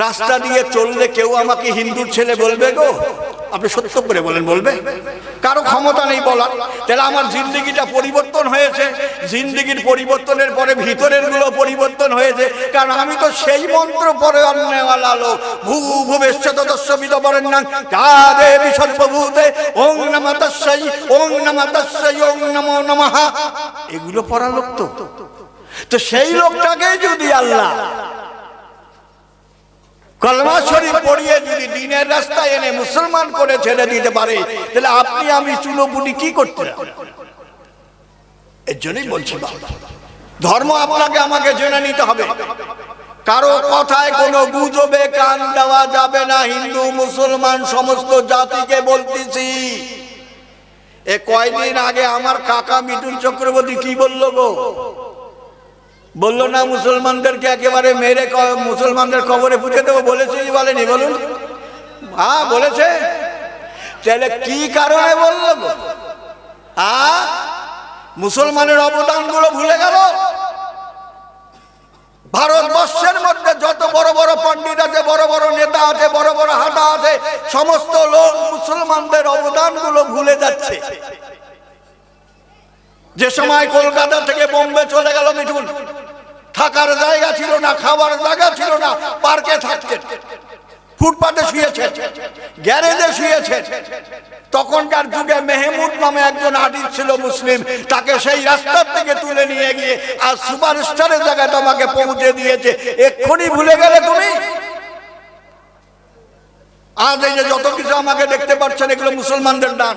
রাস্তা দিয়ে চললে কেউ আমাকে হিন্দুর ছেলে বলবে গো? আপনি সত্য করে বলেন, বলবে? কারো ক্ষমতা নেই বলার। তাহলে আমার জিন্দেগিটা পরিবর্তন হয়েছে। জিন্দেগির পরিবর্তনের পরে ভিতরের গুলো পরিবর্তন হয়েছে, কারণ আমি তো সেই মন্ত্র পরে অন্যওয়ালা লোক। ভূ ভুবেশ্বত তস্যবিদ বরেণ্যং যাদেবী সর্বভূতে ওং নমঃ তস্যৈ ওং নমঃ তস্যৈ ওং নমো নমঃ, এগুলো পড়া লোক। তো সেই লোকটাকে যদি আল্লাহ কলমা শরীফ পড়িয়ে যদি দ্বীনের রাস্তায় এনে মুসলমান করে ছেড়ে দিতে পারে, তাহলে আপনি আমি চুলোপুটি কি করতে? এর জন্যই বলছি ধর্ম আপনাকে আমাকে জেনে নিতে হবে। কারো কথায় কোনো গুজবে কান দেওয়া যাবে না। হিন্দু মুসলমান সমস্ত জাতিকে বলতেছি। এ কয়দিন আগে আমার কাকা মিঠুন চক্রবর্তী কি বললো গো? বললো না মুসলমানদেরকে একেবারে মেরে মুসলমানদের কবরে পুঁতে দেবো, বলেছে কি বলেনি বলুন? হ্যাঁ বলেছে। তাহলে কি কারণে বললো গো? মুসলমানের অবদান গুলো ভুলে গেল? ভারতবর্ষের মধ্যে যত বড় বড় পণ্ডিত আছে, বড় বড় নেতা আছে, বড় বড় হাঁটা আছে, সমস্ত লোক মুসলমানদের অবদান গুলো ভুলে যাচ্ছে। যে সময় কলকাতা থেকে বোম্বে চলে গেল মিঠুন, থাকার জায়গা ছিল না, খাবার জায়গা ছিল না, পার্কে থাকতেন, ফুটপাতে শুয়েছেন, গ্যারেজে শুয়েছেন। তখনকার যুগে মেহমুদ নামে একজন আর্টিস্ট ছিল মুসলিম, তাকে সেই রাস্তার থেকে তুলে নিয়ে গিয়ে আর সুপারস্টারের জায়গায় তোমাকে পৌঁছে দিয়েছে। এক্ষুনি ভুলে গেলে তুমি? আজ এই যে যত কিছু আমাকে দেখতে পাচ্ছেন, এগুলো মুসলমানদের দান,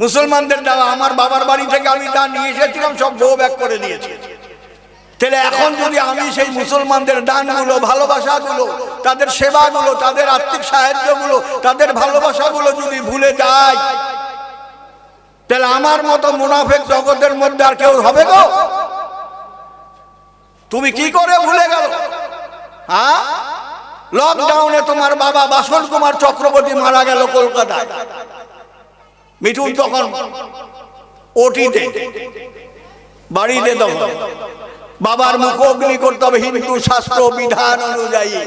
মুসলমানদের দেওয়া। আমার বাবার বাড়ি থেকে আমি দান নিয়ে এসেছিলাম, সব বউ ব্যাগ করে দিয়েছি। তাহলে এখন যদি আমি সেই মুসলমানদের দানগুলো, ভালোবাসাগুলো, তাদের সেবাগুলো, তাদের আর্থিক সাহায্যগুলো, তাদের ভালোবাসাগুলো যদি ভুলে যাই, তাহলে আমার মতো মুনাফিক জগতের মধ্যে আর কেউ হবে গো? তুমি কি করে ভুলে গেল? হ্যাঁ, লকডাউনে তোমার বাবা বাসন কুমার চক্রবর্তী মারা গেল কলকাতায়। মিঠুন তখন ওটিতে বাড়িতে, তখন বাবার মুখ অগ্নি করতে হবে হিন্দু শাস্ত্র বিধান অনুযায়ী।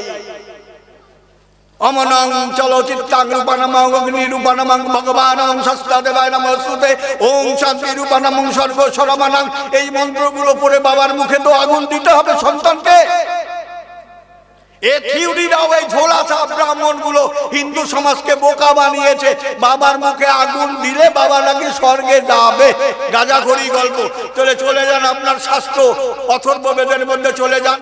অমনং চলচিত্রাং রূপানাম অগ্নি রূপানাম ভগবানং শাস্ত্রাদেবায় নমস্তুতে ওং শান্তি রূপানাম সর্বসরমানাং, এই মন্ত্রগুলো পড়ে বাবার মুখে তো আগুন দিতে হবে সন্তানকে। এই থিওরিরাও, এই ঝোলাছা ব্রাহ্মণ গুলো হিন্দু সমাজকে বোকা বানিয়েছে। বাবার মুখে আগুন দিলে বাবা নাকি স্বর্গে যাবে, গাঁজাখড়ি গল্প। চলে যান আপনার শাস্ত্র অথর্ববেদের মধ্যে চলে যান।